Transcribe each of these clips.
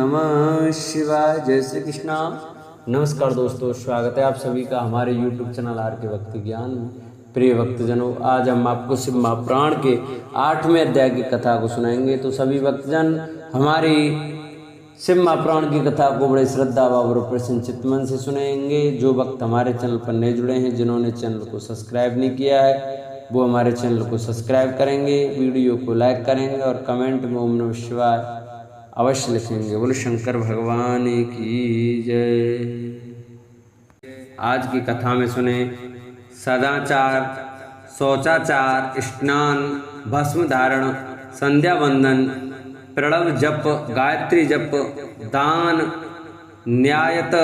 नमः शिवाय। जय श्री कृष्णा। नमस्कार दोस्तों, स्वागत है आप सभी का हमारे YouTube चैनल आर के भक्ति ज्ञान में। प्रिय भक्तजनों, आज हम आपको शिव महापुराण के 8वें अध्याय की कथा को सुनाएंगे। तो सभी भक्तजन हमारी शिव महापुराण की कथा को बड़े श्रद्धा भाव और प्रसन्न चित्त मन से सुनेंगे। जो भक्त हमारे चैनल पर नए जुड़े हैं, जिन्होंने चैनल को सब्सक्राइब नहीं किया है, वो हमारे चैनल को सब्सक्राइब करेंगे, वीडियो को लाइक करेंगे और कमेंट में ओम नमः शिवाय अवश्य लिखेंगे। बोले शंकर भगवान की जय। आज की कथा में सुने सदाचार, शौचाचार, स्नान, भस्म धारण, संध्या वंदन, प्रणव जप, गायत्री जप, दान, न्यायत,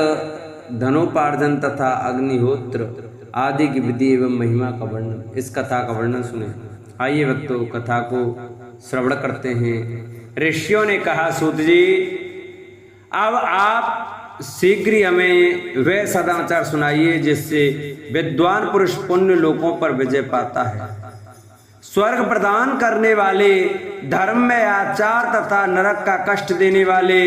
धनोपार्जन तथा अग्निहोत्र आदि की विधि एवं महिमा का वर्णन। इस कथा का वर्णन सुने। आइए भक्तों, कथा को श्रवण करते हैं। ऋषियों ने कहा, सूत जी, अब आप शीघ्र ही हमें वह सदाचार सुनाइए जिससे विद्वान पुरुष पुण्य लोकों पर विजय पाता है। स्वर्ग प्रदान करने वाले धर्म में आचार तथा नरक का कष्ट देने वाले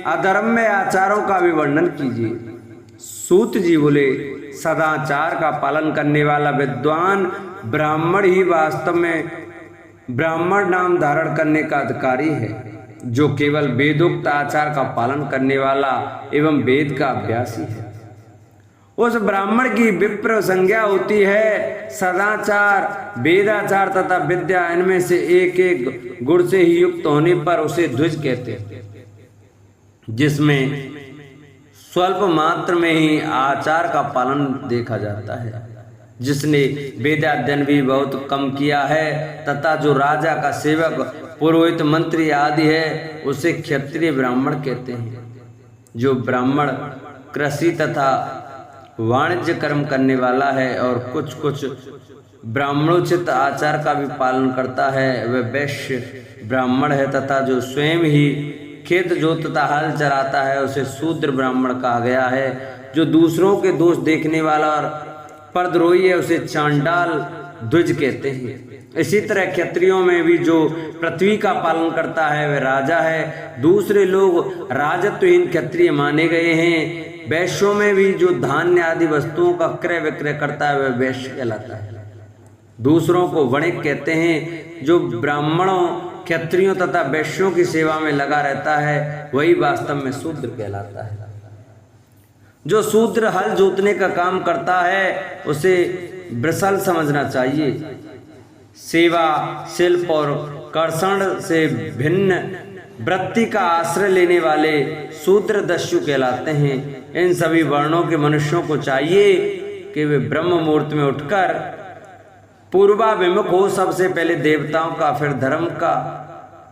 अधर्म में आचारों का भी वर्णन कीजिए। सूत जी बोले, सदाचार का पालन करने वाला विद्वान ब्राह्मण ही वास्तव में ब्राह्मण नाम धारण करने का अधिकारी है, जो केवल वेदोक्त आचार का पालन करने वाला एवं वेद का अभ्यासी है। उस ब्राह्मण की विप्र संज्ञा होती है। सदाचार, वेदाचार तथा विद्या, इनमें से एक एक गुण से ही युक्त होने पर उसे द्विज कहते हैं, जिसमें स्वल्प मात्र में ही आचार का पालन देखा जाता है। जिसने वेदाध्ययन भी बहुत कम किया है तथा जो राजा का सेवक, पुरोहित, मंत्री आदि है, उसे क्षत्रिय ब्राह्मण कहते हैं। जो ब्राह्मण कृषि तथा वाणिज्य कर्म करने वाला है और कुछ ब्राह्मणोचित आचार का भी पालन करता है, वह वैश्य ब्राह्मण है। तथा जो स्वयं ही खेत जोतता, हल चराता है, उसे शूद्र ब्राह्मण कहा गया है। जो दूसरों के दोष देखने वाला और परद्रोही है, उसे चांडाल द्विज कहते हैं। इसी तरह क्षत्रियों में भी जो पृथ्वी का पालन करता है, वह राजा है। दूसरे लोग राजत्वहीन क्षत्रिय माने गए हैं। वैश्यों में भी जो धान्य आदि वस्तुओं का क्रय विक्रय करता है, वह वैश्य कहलाता है। दूसरों को वणिक कहते हैं। जो ब्राह्मणों, क्षत्रियों तथा वैश्यों की सेवा में लगा रहता है, वही वास्तव में शूद्र कहलाता है। जो शूद्र हल जोतने का काम करता है, उसे वृषल समझना चाहिए। सेवा, शिल्प और कर्षण से भिन्न वृत्ति का आश्रय लेने वाले शूद्र दस्यु कहलाते हैं। इन सभी वर्णों के मनुष्यों को चाहिए कि वे ब्रह्म मुहूर्त में उठकर पूर्वाभिमुख हो। सबसे पहले देवताओं का, फिर धर्म का,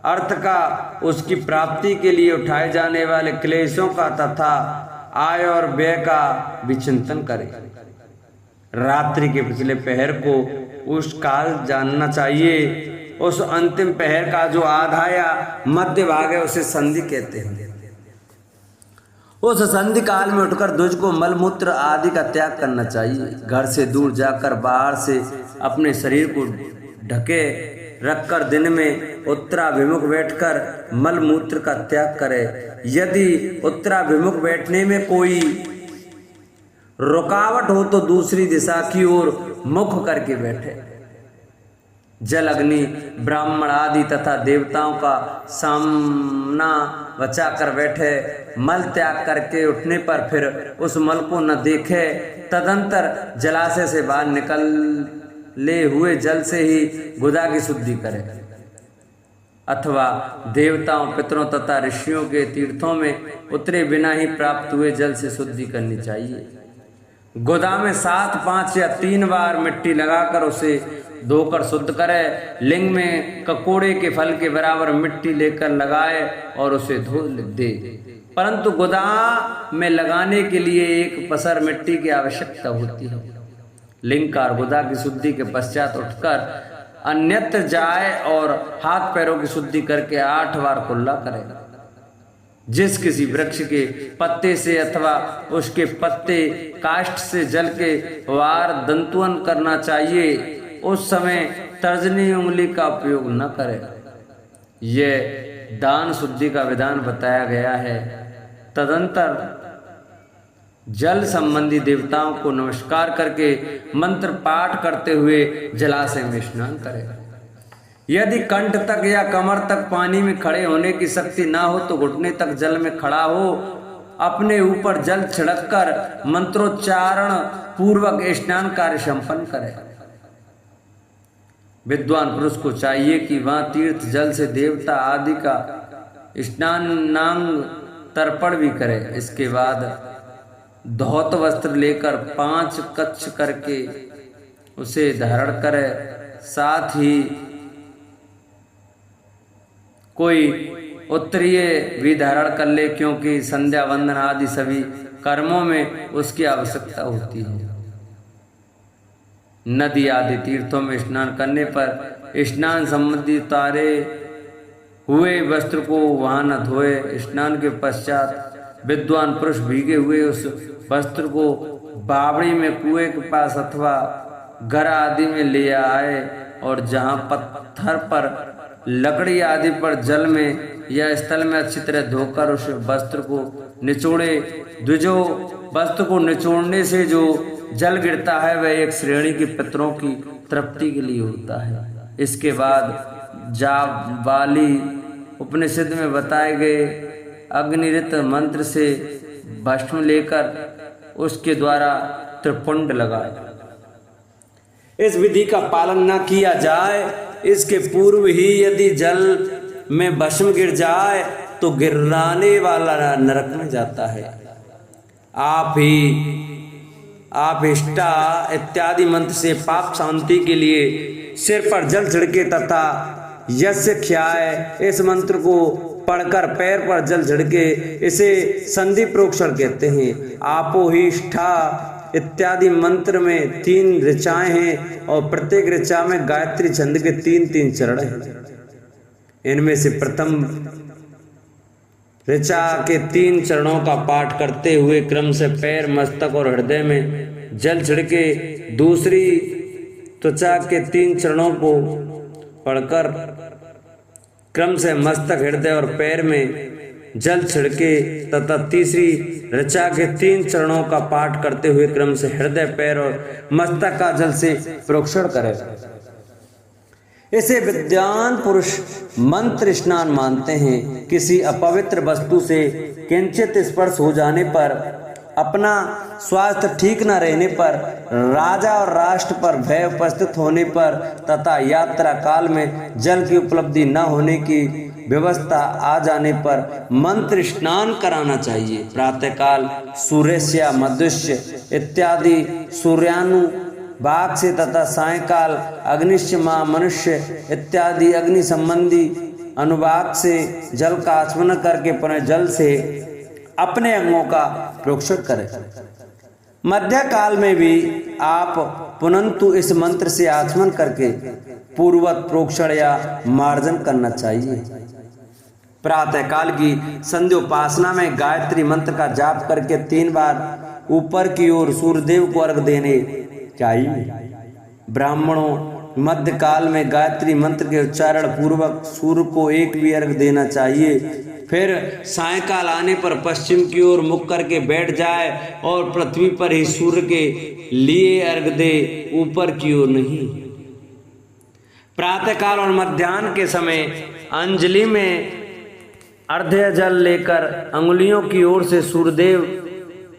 अर्थ का, उसकी प्राप्ति के लिए उठाए जाने वाले क्लेशों का तथा आय और व्यय का विचिंतन करें। रात्रि के पिछले पहर को उस काल जानना चाहिए। उस अंतिम पहर का जो आधा या मध्य भाग है, उसे संधि कहते हैं। उस संधि काल में उठकर द्विज को मलमूत्र आदि का त्याग करना चाहिए। घर से दूर जाकर बाहर से अपने शरीर को ढके रखकर दिन में उत्तराभिमुख बैठकर मलमूत्र का त्याग करे। यदि उत्तराभिमुख बैठने में कोई रुकावट हो तो दूसरी दिशा की ओर मुख करके बैठे। जल, अग्नि, ब्राह्मण आदि तथा देवताओं का सामना बचा कर बैठे। मल त्याग करके उठने पर फिर उस मल को न देखे। तदंतर जलाशय से बाहर निकले हुए जल से ही गुदा की शुद्धि करे, अथवा देवताओं, पितरों तथा ऋषियों के तीर्थों में उतरे बिना ही प्राप्त हुए जल से शुद्धि करनी चाहिए। गुदा में 7, 5 या 3 बार मिट्टी लगाकर उसे धोकर शुद्ध करे। लिंग में ककोड़े के फल के बराबर मिट्टी लेकर लगाए और उसे धो दे। परंतु गुदा में लगाने के लिए एक पसर मिट्टी की आवश्यकता होती है। लिंग का और गुदा की शुद्धि के पश्चात उठकर अन्यत्र जाए और हाथ पैरों की शुद्धि करके 8 बार कुल्ला करे। जिस किसी वृक्ष के पत्ते से अथवा उसके पत्ते काष्ठ से जल के वार दंतुवन करना चाहिए, उस समय तर्जनी उंगली का उपयोग न करें। यह दान शुद्धि का विधान बताया गया है। तदंतर जल संबंधी देवताओं को नमस्कार करके मंत्र पाठ करते हुए जलाशय में स्नान करें। यदि कंठ तक या कमर तक पानी में खड़े होने की शक्ति ना हो तो घुटने तक जल में खड़ा हो अपने ऊपर जल छिड़ककर मंत्रोच्चारण पूर्वक स्नान कार्य संपन्न करे। विद्वान पुरुष को चाहिए कि वह तीर्थ जल से देवता आदि का स्नानांग तर्पण भी करे। इसके बाद धौत वस्त्र लेकर 5 कच्छ करके उसे धारण करे। साथ ही कोई उत्तरीय भी धारण कर ले, क्योंकि संध्या वंदन आदि सभी कर्मों में उसकी आवश्यकता होती है। नदी आदि तीर्थों में स्नान करने पर स्नान संबंधी उतारे हुए वस्त्र को वहां न धोए। स्नान के पश्चात विद्वान पुरुष भीगे हुए उस वस्त्र को बावड़ी में कुएं के पास अथवा घर आदि में ले आए और जहां पत्थर पर लकड़ी आदि पर जल में या स्थल में अच्छी तरह धोकर उस वस्त्र को निचोड़े। द्विजो वस्त्र को निचोड़ने से जो जल गिरता है वह एक श्रेणी के पितरों की तृप्ति के लिए होता है। इसके बाद जाबाली उपनिषद में बताए गए अग्निरित मंत्र से भस्म लेकर उसके द्वारा त्रिपुंड लगाए। इस विधि का पालन न किया जाए, इसके पूर्व ही यदि जल में भस्म गिर जाए तो गिराने वाला नरक में जाता है। आप इष्टा इत्यादि मंत्र से पाप शांति के लिए सिर पर जल छिड़के तथा यस्य ख्याय इस मंत्र को पढ़कर पैर पर जल छिड़के, इसे संधि प्रोक्षण कहते हैं। आपो ही इष्ठा इत्यादि मंत्र में 3 ऋचाएं हैं और प्रत्येक ऋचा में गायत्री छंद के 3-3 चरण हैं। इनमें से प्रथम ऋचा के 3 चरणों का पाठ करते हुए क्रम से पैर, मस्तक और हृदय में जल छिड़के, दूसरी त्वचा के 3 चरणों को पढ़कर क्रम से मस्तक, हृदय और पैर में जल छिड़के तथा तीसरी ऋचा के 3 चरणों का पाठ करते हुए क्रम से हृदय, पैर और मस्तक का जल से प्रोक्षण करे। इसे विद्वान पुरुष मंत्र स्नान मानते हैं। किसी अपवित्र वस्तु से किंचित स्पर्श हो जाने पर, अपना स्वास्थ्य ठीक न रहने पर, राजा और राष्ट्र पर भय उपस्थित होने पर तथा यात्रा काल में जल की उपलब्धि न होने की व्यवस्था आ जाने पर मंत्र स्नान कराना चाहिए। प्रातःकाल सूर्यस्य मध्युष्य इत्यादि सूर्यानु बाघ से तथा सायंकाल अग्निश्च मां मनुष्य इत्यादि अग्नि संबंधी अनुवाक से जल का आचमन करके पुनः जल से अपने अंगों का प्रोक्षण करें। मध्य काल में भी आप पुनंतु इस मंत्र से आचमन करके पूर्ववत प्रोक्षण या मार्जन करना चाहिए। प्रातः काल की संध्योपासना में गायत्री मंत्र का जाप करके 3 बार ऊपर की ओर सूर्यदेव को अर्घ देने चाहिए। ब्राह्मणों मध्य काल में गायत्री मंत्र के उच्चारण पूर्वक सूर्य को एक भी अर्घ देना चाहिए। फिर सायंकाल आने पर पश्चिम की ओर मुख करके बैठ जाए और पृथ्वी पर ही सूर्य के लिए अर्घ दे, ऊपर की ओर नहीं। प्रातःकाल और मध्याह्न के समय अंजलि में अर्घ्य जल लेकर अंगुलियों की ओर से सूर्यदेव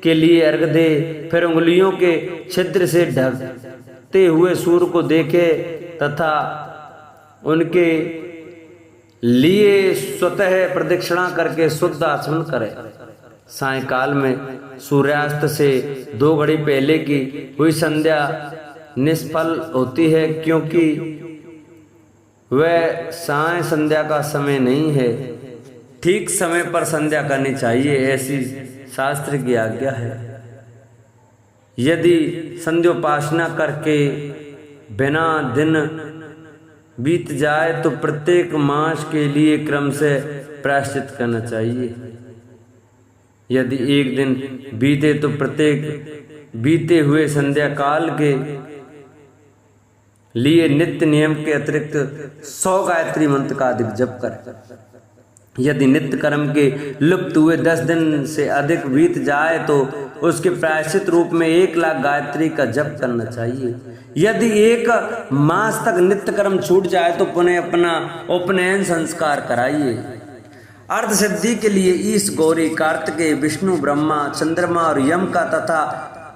के लिए अर्घ दे। फिर उंगलियों के छिद्र से ढकते हुए सूर्य को देखे तथा उनके लिए स्वतः प्रदक्षिणा करके शुद्ध आचमन करे। सायंकाल में सूर्यास्त से 2 घड़ी पहले की हुई संध्या निष्फल होती है, क्योंकि वह साय संध्या का समय नहीं है। ठीक समय पर संध्या करनी चाहिए, ऐसी शास्त्र की आज्ञा है। यदि संध्योपासना करके बिना दिन बीत जाए तो प्रत्येक मास के लिए क्रम से प्रायश्चित करना चाहिए। यदि एक दिन बीते तो प्रत्येक बीते हुए संध्या काल के लिए नित्य नियम के अतिरिक्त 100 गायत्री मंत्र का अधिक जप करें। यदि नित्य कर्म के लुप्त हुए 10 दिन से अधिक बीत जाए तो उसके प्रायश्चित रूप में 1,00,000 गायत्री का जप करना चाहिए। यदि 1 मास तक नित्य कर्म छूट जाए तो पुनः अपना उपनयन संस्कार कराइए। अर्थ सिद्धि के लिए ईश, गौरी, कार्तिकेय, विष्णु, ब्रह्मा, चंद्रमा और यम का तथा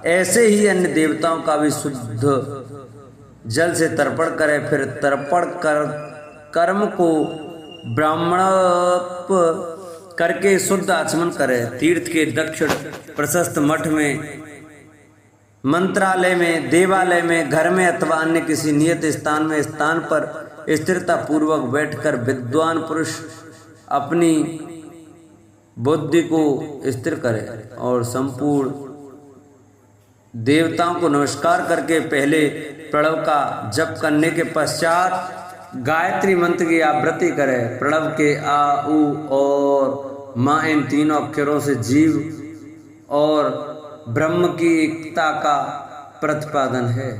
ऐसे ही अन्य देवताओं का भी शुद्ध जल से तर्पण करें। फिर तर्पण कर कर्म को ब्राह्मणप करके शुद्ध आचमन करें। तीर्थ के दक्षिण प्रशस्त मठ में, मंत्रालय में, देवालय में, घर में अथवा अन्य किसी नियत स्थान पर स्थिरता पूर्वक बैठकर विद्वान पुरुष अपनी बुद्धि को स्थिर करे और संपूर्ण देवताओं को नमस्कार करके पहले प्रणव का जप करने के पश्चात गायत्री मंत्र की आवृत्ति करे। प्रणव के आ, उ और मां इन तीनों अक्षरों से जीव और ब्रह्म की एकता का प्रतिपादन है।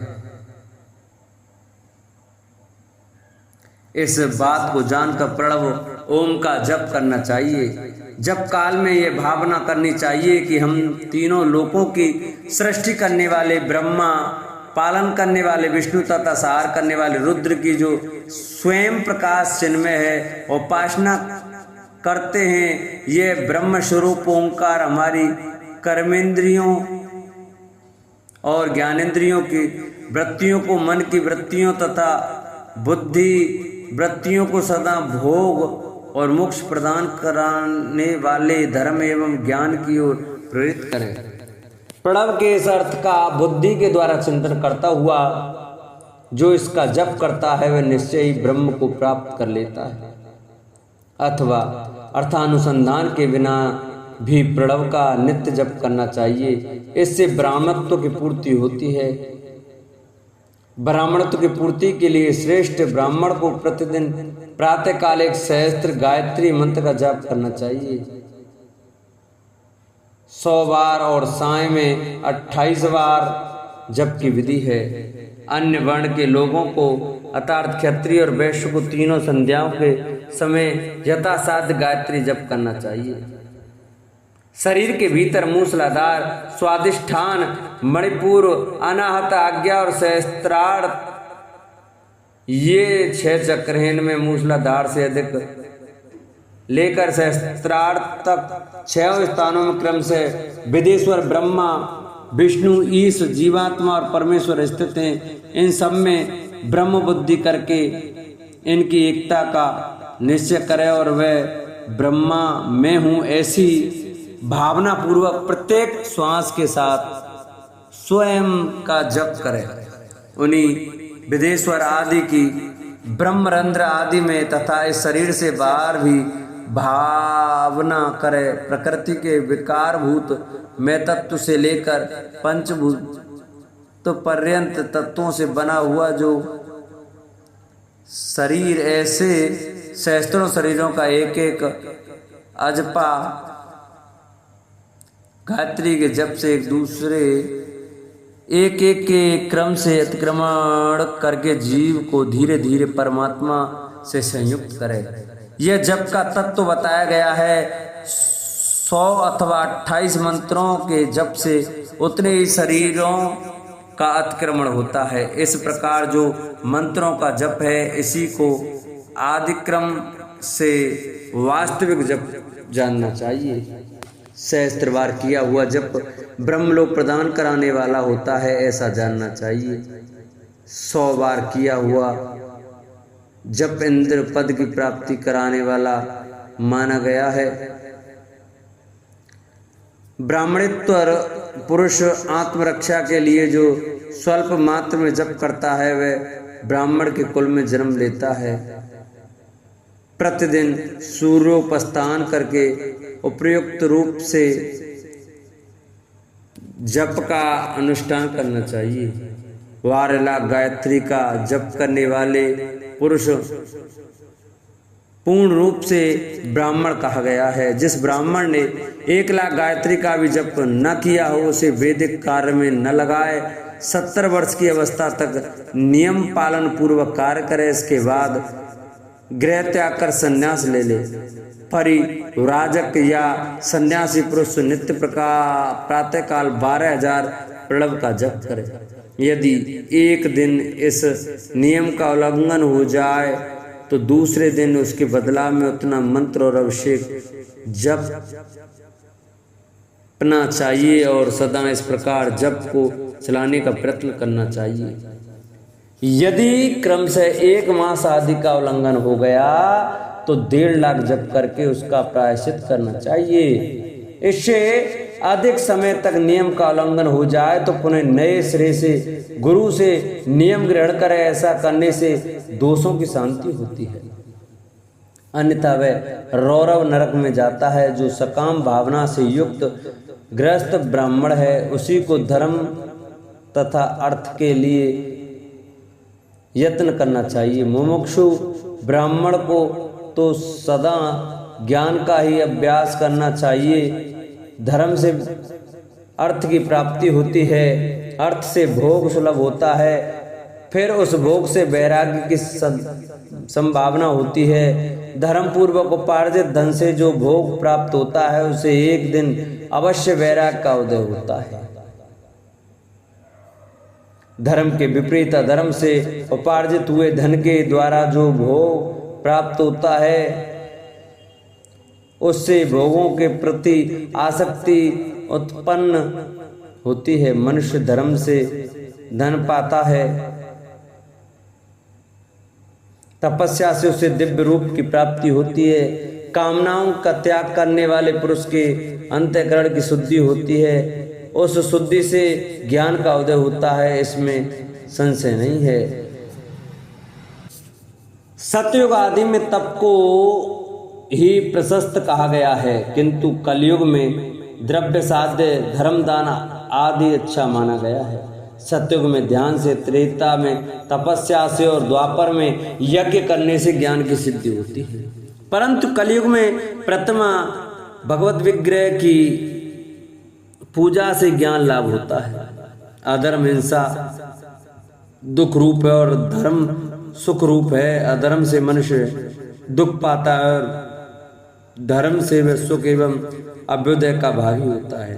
इस बात को जानकर प्रणव ओम का जप करना चाहिए। जप काल में ये भावना करनी चाहिए कि हम तीनों लोकों की सृष्टि करने वाले ब्रह्मा, पालन करने वाले विष्णु तथा संहार करने वाले रुद्र की जो स्वयं प्रकाश चिन्मय है उपासना करते हैं। ये ब्रह्म स्वरूप ओंकार हमारी कर्मेंद्रियों और ज्ञानेंद्रियों की वृत्तियों को, मन की वृत्तियों तथा बुद्धि वृत्तियों को सदा भोग और मोक्ष प्रदान कराने वाले धर्म एवं ज्ञान की ओर प्रेरित करें। प्रणव के इस अर्थ का बुद्धि के द्वारा चिंतन करता हुआ जो इसका जप करता है वह निश्चय ही ब्रह्म को प्राप्त कर लेता है, अथवा अर्थानुसंधान के बिना भी प्रणव का नित्य जप करना चाहिए। इससे ब्राह्मणत्व की पूर्ति होती है। ब्राह्मणत्व की पूर्ति के लिए श्रेष्ठ ब्राह्मण को प्रतिदिन प्रातःकाल 1 सहस्त्र गायत्री मंत्र का जप करना चाहिए 100 बार और साय में 28 बार जप की विधि है। अन्य वर्ण के लोगों को अर्थात क्षत्रिय और वैश्य को तीनों संध्याओं के समय यथासाध्य गायत्री जप करना चाहिए। शरीर के भीतर मूसलाधार, स्वादिष्ठान, मणिपुर, अनाहत, आज्ञा और सहस्त्रार्थ, ये 6 चक्र हैं। इनमें मूसलाधार से अधिक लेकर सहस्त्रार्थ तक 6 स्थानों में क्रम से विदेश्वर, ब्रह्मा, विष्णु, ईश, जीवात्मा और परमेश्वर स्थित हैं। इन सब में ब्रह्म बुद्धि करके इनकी एकता का निश्चय करें और वह ब्रह्मा मैं हूँ ऐसी भावना पूर्वक प्रत्येक श्वास के साथ स्वयं का जप करें। उन्हीं विदेश्वर आदि की ब्रह्मरंध्र आदि में तथा इस शरीर से बाहर भी भावना करे। प्रकृति के विकारभूत मैं तत्व से लेकर पंचभूत तो पर्यंत तत्वों से बना हुआ जो शरीर, ऐसे सहस्त्रों शरीरों का एक एक अजपा गायत्री के जप से एक दूसरे एक एक के क्रम से अतिक्रमण करके जीव को धीरे धीरे परमात्मा से संयुक्त करे। यह जप का तत्व बताया गया है। 100 अथवा 28 मंत्रों के जप से उतने ही शरीरों का अतिक्रमण होता है। इस प्रकार जो मंत्रों का जप है इसी को आदिक्रम से वास्तविक जप जानना चाहिए। सहस्त्र बार किया हुआ जप ब्रह्मलोक प्रदान कराने वाला होता है ऐसा जानना चाहिए। 100 बार किया हुआ जप इंद्र पद की प्राप्ति कराने वाला माना गया है। ब्राह्मणेतर पुरुष आत्मरक्षा के लिए जो स्वल्प मात्र में जप करता है वह ब्राह्मण के कुल में जन्म लेता है। प्रतिदिन सूर्योपास्तान करके उपयुक्त रूप से जप का अनुष्ठान करना चाहिए। 12 लाख गायत्री का जप करने वाले पुरुष पूर्ण रूप से ब्राह्मण कहा गया है। जिस ब्राह्मण ने 1 लाख गायत्री का भी जप न किया हो उसे वैदिक कार्य में न लगाए। 70 वर्ष की अवस्था तक नियम पालन पूर्वक कार्य करे। इसके बाद गृह त्याग कर संन्यास ले ले। परिव्राजक या सन्यासी पुरुष नित्य प्रातःकाल 12,000 प्रणव का जप करे। यदि एक दिन इस नियम का उल्लंघन हो जाए तो दूसरे दिन उसके बदलाव में उतना मंत्र और अभिषेक जपना चाहिए और सदा इस प्रकार जप को चलाने का प्रयत्न करना चाहिए। यदि क्रम से 1 मास आदि का उल्लंघन हो गया तो 1.5 लाख जप करके उसका प्रायश्चित करना चाहिए। इससे अधिक समय तक नियम का उल्लंघन हो जाए तो पुनः नए सिरे से गुरु से नियम ग्रहण करे। ऐसा करने से दोषों की शांति होती है, अन्यथा वह रौरव नरक में जाता है। जो सकाम भावना से युक्त गृहस्थ ब्राह्मण है उसी को धर्म तथा अर्थ के लिए यत्न करना चाहिए। मुमुक्षु ब्राह्मण को तो सदा ज्ञान का ही अभ्यास करना चाहिए। धर्म से अर्थ की प्राप्ति होती है, अर्थ से भोग सुलभ होता है, फिर उस भोग से वैराग्य की संभावना होती है। धर्म पूर्वक उपार्जित धन से जो भोग प्राप्त होता है उसे एक दिन अवश्य वैराग्य का उदय होता है। धर्म के विपरीत अधर्म से उपार्जित हुए धन के द्वारा जो भोग प्राप्त होता है उससे भोगों के प्रति आसक्ति उत्पन्न होती है। मनुष्य धर्म से धन पाता है, तपस्या से उसे दिव्य रूप की प्राप्ति होती है। कामनाओं का त्याग करने वाले पुरुष के अंतःकरण की शुद्धि होती है, उस शुद्धि से ज्ञान का उदय होता है, इसमें संशय नहीं है। सतयुग आदि में तप को ही प्रशस्त कहा गया है, किंतु कलयुग में द्रव्य साध्य धर्मदान आदि अच्छा माना गया है। सतयुग में ध्यान से, त्रेता में तपस्या से और द्वापर में यज्ञ करने से ज्ञान की सिद्धि होती है, परंतु कलयुग में प्रतिमा भगवत विग्रह की पूजा से ज्ञान लाभ होता है। अधर्म हिंसा दुख रूप है और धर्म सुख रूप है। अधर्म से मनुष्य दुख पाता है और धर्म से वह सुख एवं अभ्युदय का भागी होता है।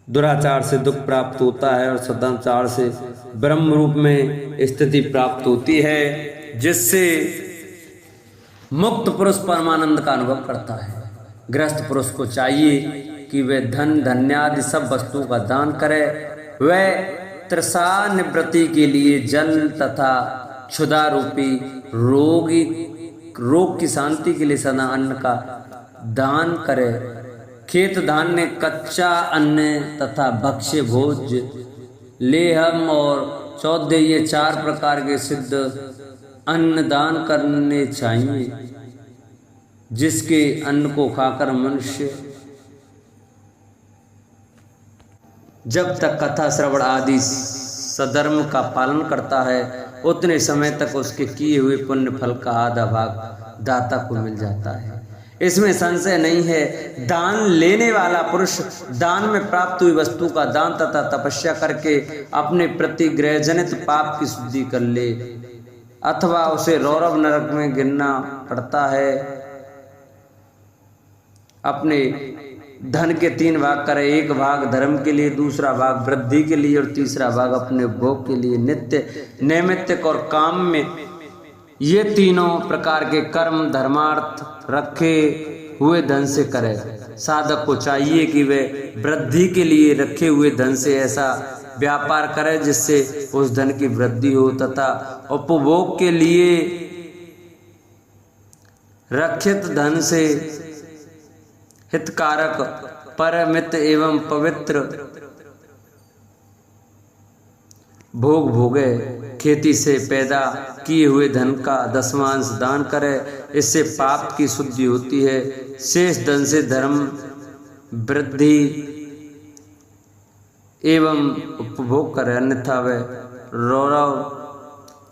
दुराचार से दुख प्राप्त होता है और सदाचार से ब्रह्म रूप में स्थिति प्राप्त होती है, जिससे मुक्त पुरुष परमानंद का अनुभव करता है। गृहस्थ पुरुष को चाहिए कि वह धन धान्यादि सब वस्तुओं का दान करे। वह तृषा निवृत्ति के लिए जल तथा क्षुधा रूपी रोग की शांति के लिए सदा अन्न का दान करे। खेत धान्य, कच्चा अन्न तथा भक्ष्य भोज, लेहम और चौदह, ये 4 प्रकार के सिद्ध अन्न दान करने चाहिए, जिसके अन्न को खाकर मनुष्य जब तक कथा श्रवण आदि सधर्म का पालन करता है उतने समय तक उसके किए हुए पुण्य फल का आधा भाग दाता को मिल जाता है। इसमें संशय नहीं है। दान लेने वाला पुरुष दान में प्राप्त हुई वस्तु का दान तथा तपस्या करके अपने प्रति ग्रह जनित पाप की शुद्धि कर ले, अथवा उसे रौरव नरक में गिरना पड़ता है। अपने धन के 3 भाग करे, 1 भाग धर्म के लिए, दूसरा भाग वृद्धि के लिए और तीसरा भाग अपने भोग के लिए। नित्य, नैमित्तिक और काम में ये तीनों प्रकार के कर्म धर्मार्थ रखे हुए धन से करे। साधक को चाहिए कि वे वृद्धि के लिए रखे हुए धन से ऐसा व्यापार करे जिससे उस धन की वृद्धि हो, तथा उपभोग के लिए रक्षित धन से हितकारक, परमित एवं पवित्र भोग भोगे। खेती से पैदा किए हुए धन का 10वांश दान करे, इससे पाप की शुद्धि होती है। शेष धन से धर्म वृद्धि एवं उपभोग करे, अन्यथा वह रौरव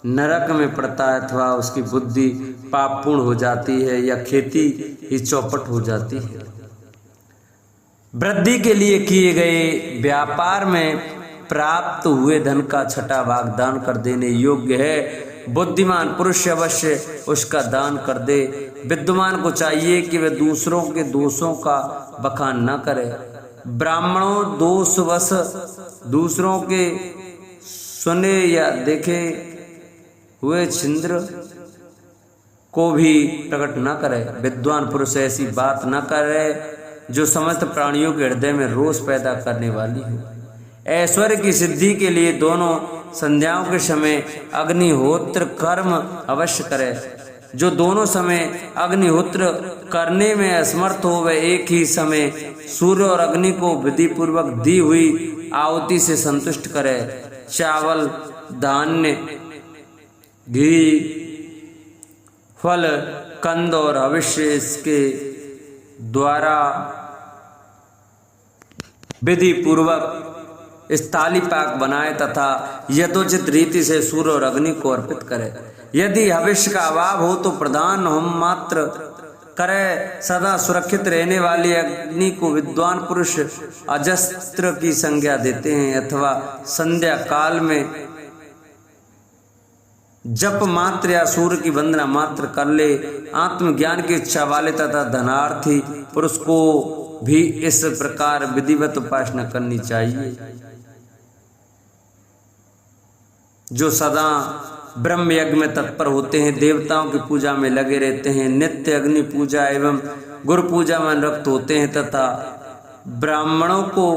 नरक में पड़ता है अथवा उसकी बुद्धि पापपूर्ण हो जाती है या खेती ही चौपट हो जाती है। वृद्धि के लिए किए गए व्यापार में प्राप्त हुए धन का 6वां भाग दान कर देने योग्य है। बुद्धिमान पुरुष अवश्य उसका दान कर दे। विद्वान को चाहिए कि वह दूसरों के दोषों का बखान न करे। ब्राह्मणों दोषवश दूसरों के सुने या देखे हुए छिंद्र को भी प्रकट न करे। विद्वान पुरुष ऐसी बात न करे जो समस्त प्राणियों के हृदय में रोष पैदा करने वाली हो। ऐश्वर्य की सिद्धि के लिए दोनों संध्याओं के समय अग्निहोत्र कर्म अवश्य करे। जो दोनों समय अग्निहोत्र करने में असमर्थ हो वह एक ही समय सूर्य और अग्नि को विधि पूर्वक दी हुई आहुति से संतुष्ट करे। चावल, धान्य, घी, फल, कंद और हविष्य इसके द्वारा विधि पूर्वक स्थाली पाक बनाए तथा यथोचित रीति से सूर्य और अग्नि को अर्पित करे। यदि हविष्य का अभाव हो तो प्रधान होम मात्र करे। सदा सुरक्षित रहने वाली अग्नि को विद्वान पुरुष अजस्त्र की संज्ञा देते हैं अथवा संध्या काल में जप मात्र या सूर्य की वंदना मात्र कर ले। आत्मज्ञान की इच्छा वाले तथा धनार्थी पुरुष को भी इस प्रकार विधिवत उपासना करनी चाहिए। जो सदा ब्रह्म यज्ञ में तत्पर होते हैं, देवताओं की पूजा में लगे रहते हैं, नित्य अग्नि पूजा एवं गुरु पूजा में रक्त होते हैं तथा ब्राह्मणों को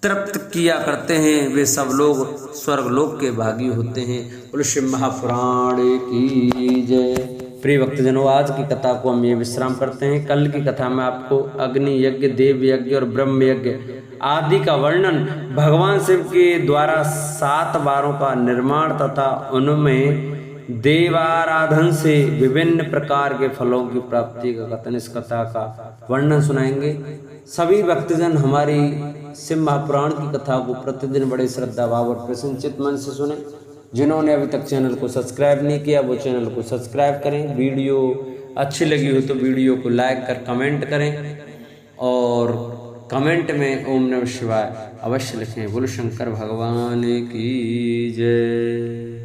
तृप्त किया करते हैं, वे सब लोग स्वर्गलोक के भागी होते हैं। बोलो शिव महापुराण की जय। प्रिय भक्तजनों, आज की कथा को हम ये विश्राम करते हैं। कल की कथा में आपको अग्नि यज्ञ, देव यज्ञ और ब्रह्म यज्ञ आदि का वर्णन, भगवान शिव के द्वारा 7 बारों का निर्माण तथा उनमें देवाराधन से विभिन्न प्रकार के फलों की प्राप्ति का कथन, इस कथा का वर्णन सुनाएंगे। सभी भक्तजन हमारी शिव महापुराण की कथा को प्रतिदिन बड़े श्रद्धा भाव और प्रसन्नचित मन से सुने। जिन्होंने अभी तक चैनल को सब्सक्राइब नहीं किया वो चैनल को सब्सक्राइब करें। वीडियो अच्छी लगी हो तो वीडियो को लाइक कर कमेंट करें और कमेंट में ओम नमः शिवाय अवश्य लिखें। बोलो शंकर भगवान की जय।